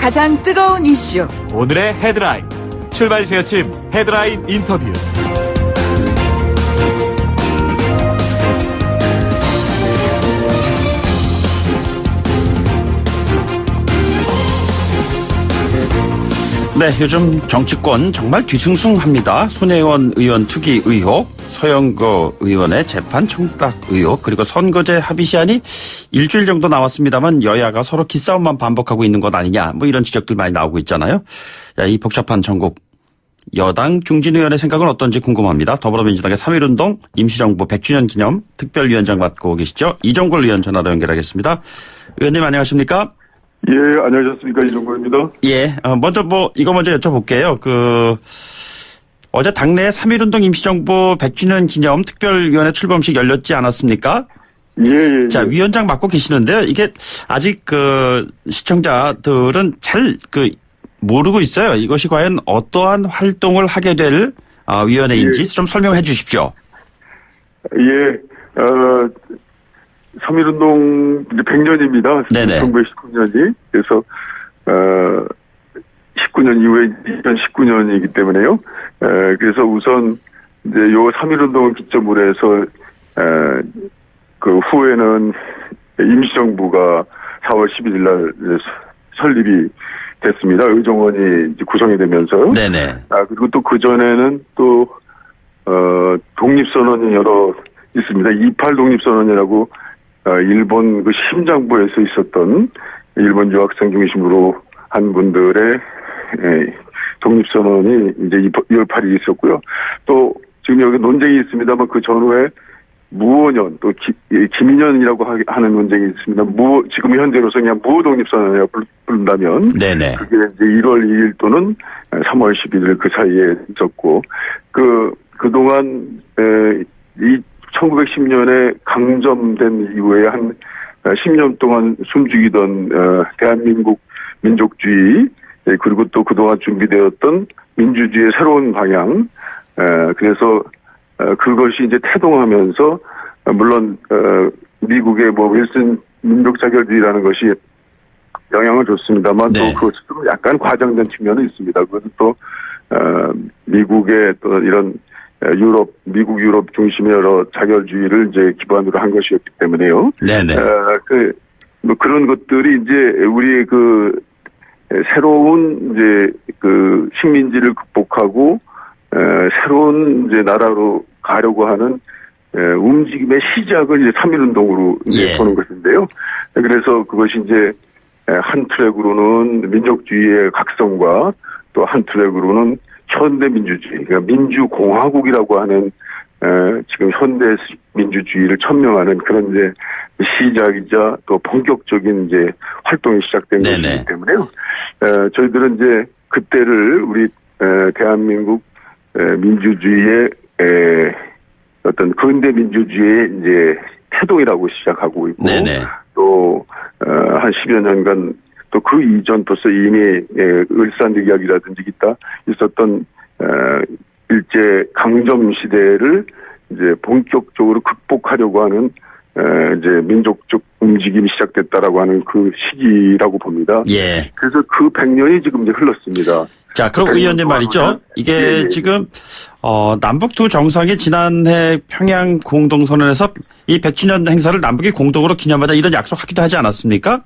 가장 뜨거운 이슈. 오늘의 헤드라인. 출발 새아침 헤드라인 인터뷰. 네, 요즘 정치권 정말 뒤숭숭합니다. 손혜원 의원 투기 의혹, 서영거 의원의 재판 청탁 의혹, 그리고 선거제 합의 시한이 일주일 정도 남았습니다만 여야가 서로 기싸움만 반복하고 있는 것 아니냐, 뭐 이런 지적들 많이 나오고 있잖아요. 야, 이 복잡한 전국 여당 중진 의원의 생각은 어떤지 궁금합니다. 더불어민주당의 3.1운동 임시정부 100주년 기념 특별위원장 맡고 계시죠. 이종걸 의원 전화로 연결하겠습니다. 의원님 안녕하십니까? 예, 안녕하셨습니까? 이종걸입니다. 예, 먼저 이거 먼저 여쭤볼게요. 어제 당내 3.1운동 임시정부 100주년 기념 특별위원회 출범식 열렸지 않았습니까? 예. 자, 위원장 맡고 계시는데요. 이게 아직 시청자들은 잘 모르고 있어요. 이것이 과연 어떠한 활동을 하게 될 위원회인지 좀 설명해 주십시오. 예, 3.1운동 100년입니다. 네네. 1919년이. 그래서, 19년 이후에 2019년이기 때문에요. 그래서 우선 이제 요 3.1운동을 기점으로 해서, 그 후에는 임시정부가 4월 11일 날 설립이 됐습니다. 의정원이 이제 구성이 되면서. 네네. 그리고 또 그전에는 또, 독립선언이 여러 있습니다. 28 독립선언이라고, 일본 그 심장부에서 있었던 일본 유학생 중심으로 한 분들의 독립선언이 이제 2월 8일 있었고요. 또 지금 여기 논쟁이 있습니다만 그 전후에 무오년 또 김인년이라고 하는 논쟁이 있습니다. 지금 현재로서 그냥 무독립선언이라고 부른다면 네네. 그게 이제 1월 2일 또는 3월 11일 그 사이에 있었고 그동안 이 1910년에 강점된 이후에 한 10년 동안 숨죽이던 대한민국 민족주의 그리고 또 그동안 준비되었던 민주주의의 새로운 방향 그래서 그것이 이제 태동하면서 물론 미국의 윌슨 민족자결주의라는 것이 영향을 줬습니다만 네. 또 그것이 좀 약간 과장된 측면은 있습니다. 그것은 또 미국의 또 이런 미국 유럽 중심의 여러 자결주의를 이제 기반으로 한 것이었기 때문에요. 네네. 뭐 그런 것들이 이제 우리 새로운 이제 식민지를 극복하고 새로운 이제 나라로 가려고 하는 움직임의 시작을 이제 3.1운동으로 이제 보는 것인데요. 그래서 그것이 이제 한 트랙으로는 민족주의의 각성과 또 한 트랙으로는 현대 민주주의, 그러니까 민주공화국이라고 하는 지금 현대 민주주의를 천명하는 그런 이제 시작이자 또 본격적인 이제 활동이 시작된 것이기 때문에요. 저희들은 이제 그때를 우리 대한민국 민주주의의 어떤 근대 민주주의의 이제 태동이라고 시작하고 있고 또 한 10여 년간 또 그 이전 벌써 이미 을사늑약이라든지 있었던 일제 강점 시대를 이제 본격적으로 극복하려고 하는 이제 민족적 움직임이 시작됐다라고 하는 그 시기라고 봅니다. 예. 그래서 그 100년이 지금 이제 흘렀습니다. 자, 그럼 의원님 말이죠. 이게 지금 남북 두 정상이 지난해 평양 공동선언에서 이 100주년 행사를 남북이 공동으로 기념하자 이런 약속하기도 하지 않았습니까?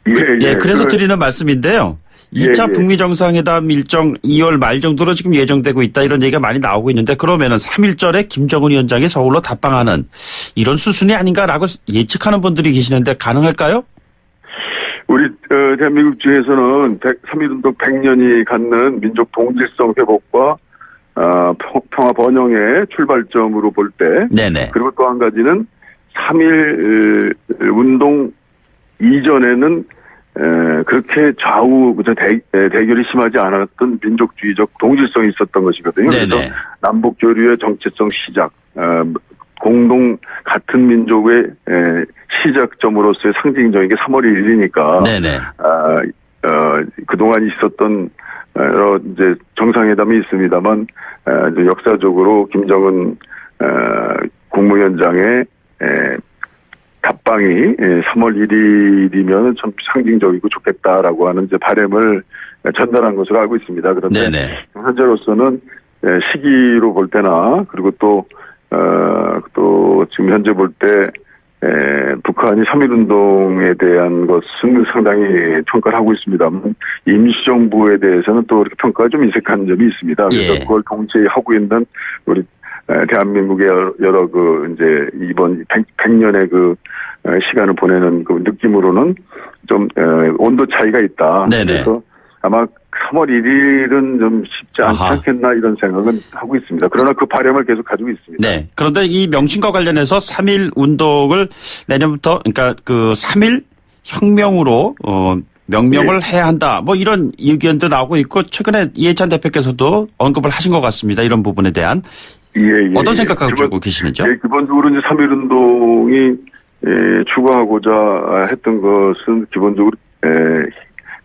그래서 드리는 말씀인데요. 2차 북미 정상회담 일정 2월 말 정도로 지금 예정되고 있다 이런 얘기가 많이 나오고 있는데 그러면은 3.1절에 김정은 위원장이 서울로 답방하는 이런 수순이 아닌가라고 예측하는 분들이 계시는데 가능할까요? 우리 대한민국 중에서는 3.1운동 100년이 갖는 민족 동질성 회복과 평화 번영의 출발점으로 볼 때 그리고 또 한 가지는 3.1 운동 이전에는 그렇게 좌우 대결이 심하지 않았던 민족주의적 동질성이 있었던 것이거든요. 그래서 남북 교류의 정체성 시작, 공동 같은 민족의 시작점으로서의 상징적인 게 3월 1일이니까 그동안 있었던 여러 이제 정상회담이 있습니다만 이제 역사적으로 김정은 국무위원장의 답방이 3월 1일이면 참 상징적이고 좋겠다라고 하는 이제 바람을 전달한 것으로 알고 있습니다. 그런데 네네. 현재로서는 시기로 볼 때나 그리고 또 지금 현재 볼 때 북한이 3.1운동에 대한 것은 상당히 평가를 하고 있습니다만 임시정부에 대해서는 또 이렇게 평가가 좀 인색한 점이 있습니다. 그래서 예. 그걸 동시에 하고 있는 우리 대한민국의 여러 이제 이번 100년의 시간을 보내는 그 느낌으로는 좀 온도 차이가 있다. 네네. 그래서 아마 3월 1일은 좀 쉽지 않지 아하. 않겠나 이런 생각은 하고 있습니다. 그러나 그 바람을 계속 가지고 있습니다. 네. 그런데 이 명칭과 관련해서 3.1 운동을 내년부터 그러니까 그 3.1 혁명으로 명명을 해야 한다. 뭐 이런 의견도 나오고 있고 최근에 이해찬 대표께서도 언급을 하신 것 같습니다. 이런 부분에 대한 어떤 생각 가지고 계시는지요? 기본적으로 이제 3.1 운동이 추구하고자 했던 것은 기본적으로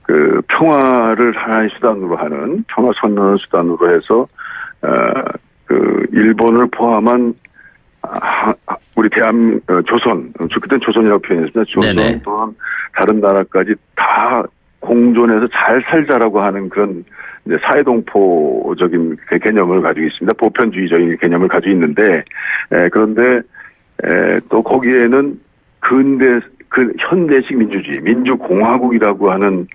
그 평화를 하나의 수단으로 하는 평화 선언을 수단으로 해서 그 일본을 포함한 우리 조선 그때는 조선이라고 표현했습니다. 조선 네네. 또한 다른 나라까지 다 공존해서 잘 살자라고 하는 그런 이제 사회동포적인 개념을 가지고 있습니다. 보편주의적인 개념을 가지고 있는데 그런데 또 거기에는 현대식 민주주의, 민주공화국이라고 하는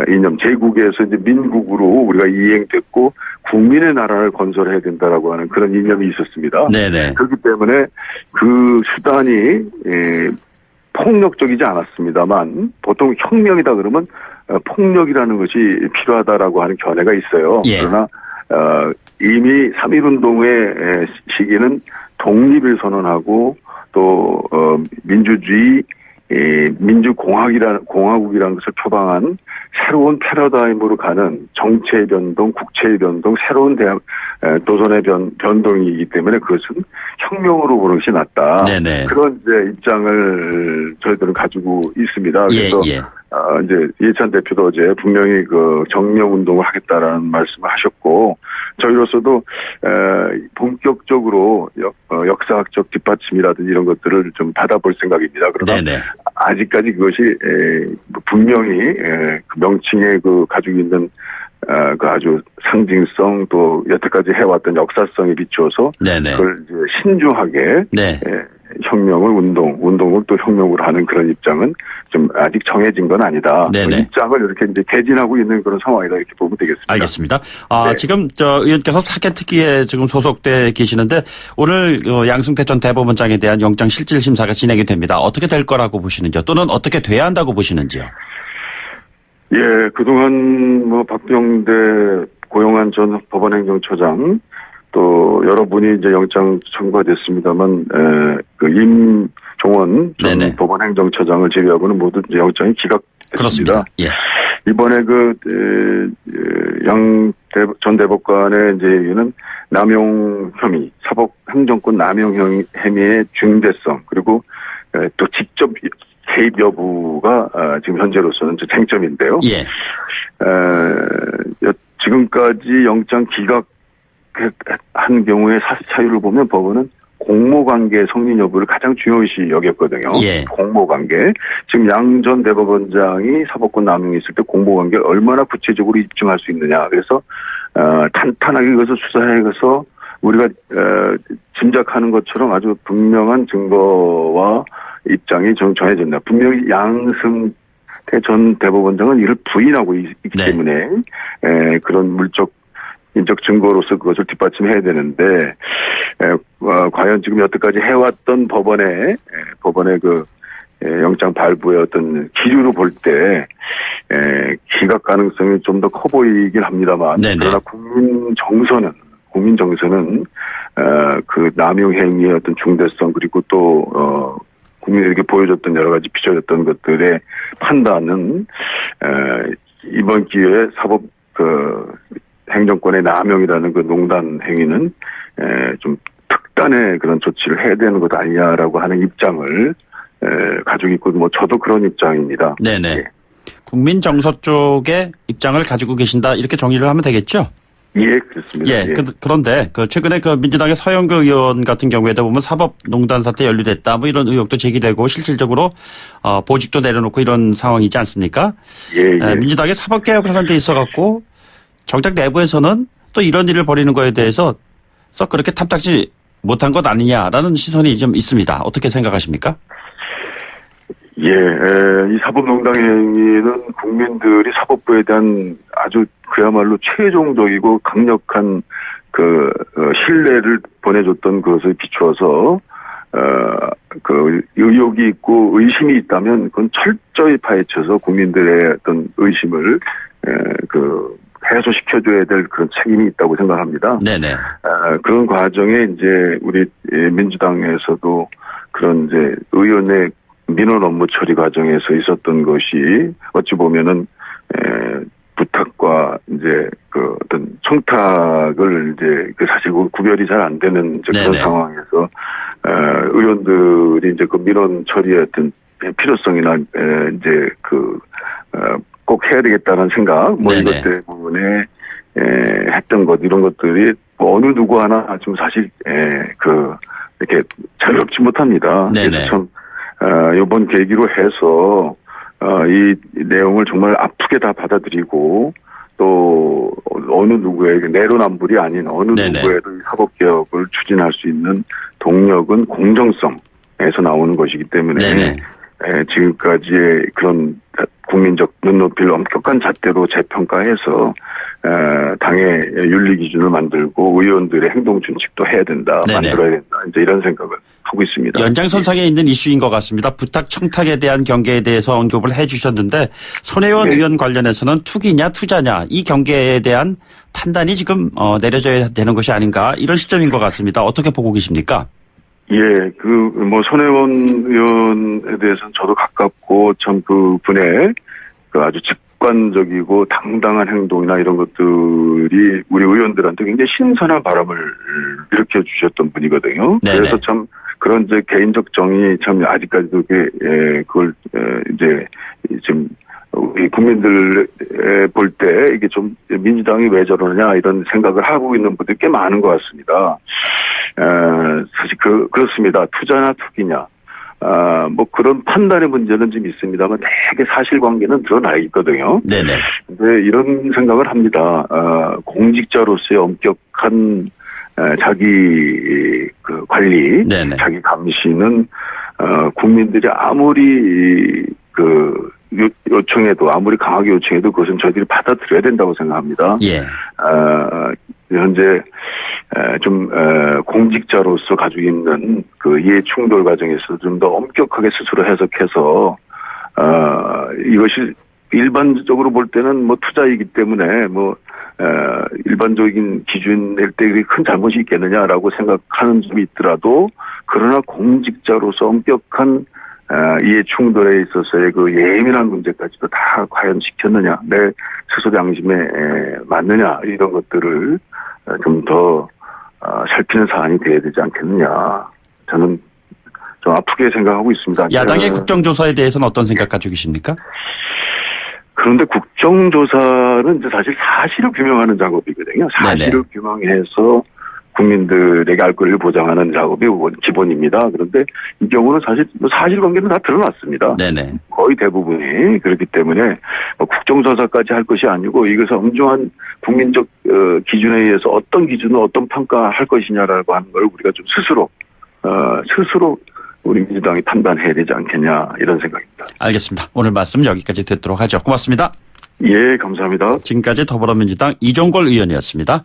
이념, 제국에서 이제 민국으로 우리가 이행됐고 국민의 나라를 건설해야 된다라고 하는 그런 이념이 있었습니다. 네네. 그렇기 때문에 그 수단이 폭력적이지 않았습니다만 보통 혁명이다 그러면 폭력이라는 것이 필요하다라고 하는 견해가 있어요. 예. 그러나 이미 3.1운동의 시기는 독립을 선언하고 또 민주주의 민주공화국이라는 것을 표방한 새로운 패러다임으로 가는 정체의 변동, 국체의 변동, 새로운 도선의 변동이기 때문에 그것은 혁명으로 보는 것이 낫다. 네네. 그런 이제 입장을 저희들은 가지고 있습니다. 그래서 예. 이제 이해찬 대표도 어제 분명히 그 정명 운동을 하겠다라는 말씀을 하셨고 저희로서도 본격적으로 역사학적 뒷받침이라든지 이런 것들을 좀 받아볼 생각입니다. 그러나 네네. 아직까지 그것이 분명히 그 명칭에 그 가지고 있는 그 아주 상징성 또 여태까지 해왔던 역사성에 비추어서 네네. 그걸 이제 신중하게 네. 혁명을 운동을 또 혁명으로 하는 그런 입장은 좀 아직 정해진 건 아니다. 네네. 그 입장을 이렇게 이제 개진하고 있는 그런 상황이다 이렇게 보면 되겠습니다. 알겠습니다. 네. 지금 의원께서 사개특위에 지금 소속돼 계시는데 오늘 양승태 전 대법원장에 대한 영장 실질 심사가 진행이 됩니다. 어떻게 될 거라고 보시는지요? 또는 어떻게 돼야 한다고 보시는지요? 예, 그동안 뭐 박병대 고용한 전 법원행정처장 또 여러분이 이제 영장 청구가 됐습니다만 그 임종원 전 네네. 법원행정처장을 제외하고는 모두 이제 영장이 기각됐습니다. 그렇습니다. 예. 이번에 양 전 대법관의 이제 얘기는 남용 혐의, 사법 행정권 남용 혐의의 중대성 그리고 또 직접 개입 여부가 지금 현재로서는 쟁점인데요. 예. 지금까지 영장 기각한 경우의 사유를 보면 법원은 공모관계 성립 여부를 가장 중요시 여겼거든요. 예. 공모관계. 지금 양 전 대법원장이 사법권 남용이 있을 때 공모관계를 얼마나 구체적으로 입증할 수 있느냐. 그래서 탄탄하게 그것을 수사해서 우리가 짐작하는 것처럼 아주 분명한 증거와 입장이 정해졌나. 분명히 양승태 전 대법원장은 이를 부인하고 있기 네. 때문에 그런 인적 증거로서 그것을 뒷받침해야 되는데 과연 지금 여태까지 해왔던 법원의 그 영장 발부의 어떤 기류로 볼 때 기각 가능성이 좀 더 커 보이긴 합니다만 네네. 그러나 국민 정서는 그 남용 행위의 어떤 중대성 그리고 또 국민에게 보여줬던 여러 가지 비춰졌던 것들의 판단은 이번 기회에 사법 행정권의 남용이라는 그 농단 행위는 좀 특단의 그런 조치를 해야 되는 것 아니냐라고 하는 입장을 가지고 있고 뭐 저도 그런 입장입니다. 네네. 예. 국민 정서 쪽의 입장을 가지고 계신다 이렇게 정리를 하면 되겠죠? 예, 그렇습니다. 예, 그런데 최근에 민주당의 서영교 의원 같은 경우에도 보면 사법농단 사태 연루됐다 뭐 이런 의혹도 제기되고 실질적으로 보직도 내려놓고 이런 상황이지 않습니까? 예. 민주당의 사법개혁을 하는 데 있어갖고 정작 내부에서는 또 이런 일을 벌이는 거에 대해서 썩 그렇게 탐탁지 못한 것 아니냐라는 시선이 좀 있습니다. 어떻게 생각하십니까? 예, 이 사법농단 행위는 국민들이 사법부에 대한 아주 그야말로 최종적이고 강력한 신뢰를 보내줬던 것을 비추어서 의혹이 있고 의심이 있다면 그건 철저히 파헤쳐서 국민들의 어떤 의심을 해소시켜줘야 될 그런 책임이 있다고 생각합니다. 네네. 그런 과정에 이제 우리 민주당에서도 그런 이제 의원의 민원 업무 처리 과정에서 있었던 것이 어찌 보면은 부탁과 이제 어떤 청탁을 이제 사실 구별이 잘 안 되는 이제 그런 네네. 상황에서 의원들이 이제 민원 처리의 어떤 필요성이나 이제 꼭 해야 되겠다는 생각 뭐 네네. 이것 때문에 했던 것 이런 것들이 어느 누구 하나 지금 사실 이렇게 자유롭지 못합니다. 네네. 그래서 참 이번 계기로 해서 이 내용을 정말 아프게 다 받아들이고 또 어느 누구에게 내로남불이 아닌 어느 네네. 누구에도 이 사법개혁을 추진할 수 있는 동력은 공정성에서 나오는 것이기 때문에 네네. 지금까지의 그런 국민적 눈높이를 엄격한 잣대로 재평가해서 당의 윤리 기준을 만들고 의원들의 행동 준칙도 해야 된다, 네네. 만들어야 된다. 이제 이런 생각을 하고 있습니다. 연장선상에 있는 이슈인 것 같습니다. 부탁 청탁에 대한 경계에 대해서 언급을 해 주셨는데 손혜원 네. 의원 관련해서는 투기냐 투자냐 이 경계에 대한 판단이 지금 내려져야 되는 것이 아닌가 이런 시점인 것 같습니다. 어떻게 보고 계십니까? 예, 손혜원 의원에 대해서는 저도 가깝고 참 그분의 아주 직관적이고 당당한 행동이나 이런 것들이 우리 의원들한테 굉장히 신선한 바람을 일으켜 주셨던 분이거든요. 네네. 그래서 참 그런 이제 개인적 정이 참 아직까지도 그걸 이제 지금 우리 국민들 볼 때 이게 좀 민주당이 왜 저러냐 이런 생각을 하고 있는 분들이 꽤 많은 것 같습니다. 사실 그렇습니다. 투자나 투기냐. 뭐 그런 판단의 문제는 좀 있습니다만 되게 사실관계는 드러나 있거든요. 네네. 근데 이런 생각을 합니다. 공직자로서의 엄격한 자기 관리, 네네. 자기 감시는 국민들이 아무리 요청해도 아무리 강하게 요청해도 그것은 저희들이 받아들여야 된다고 생각합니다. 예. 현재 좀 공직자로서 가지고 있는 이해 충돌 과정에서 좀 더 엄격하게 스스로 해석해서 이것이 일반적으로 볼 때는 뭐 투자이기 때문에 일반적인 기준일 때 큰 잘못이 있겠느냐라고 생각하는 점이 있더라도 그러나 공직자로서 엄격한 이해 충돌에 있어서의 예민한 문제까지도 다 과연 지켰느냐, 내 스스로 양심에 맞느냐 이런 것들을 좀 더 살피는 사안이 돼야 되지 않겠느냐. 저는 좀 아프게 생각하고 있습니다. 야당의 국정조사에 대해서는 어떤 생각 가지고 계십니까? 그런데 국정조사는 이제 사실 사실을 규명하는 작업이거든요. 사실을 규명해서 국민들에게 알 권리를 보장하는 작업이 기본입니다. 그런데 이 경우는 사실 사실관계는 다 드러났습니다. 네네. 거의 대부분이 그렇기 때문에 국정조사까지 할 것이 아니고 이것을 엄중한 국민적 기준에 의해서 어떤 기준으로 어떤 평가할 것이냐라고 하는 걸 우리가 좀 스스로 우리 민주당이 판단해야 되지 않겠냐 이런 생각입니다. 알겠습니다. 오늘 말씀 여기까지 듣도록 하죠. 고맙습니다. 예, 감사합니다. 지금까지 더불어민주당 이종걸 의원이었습니다.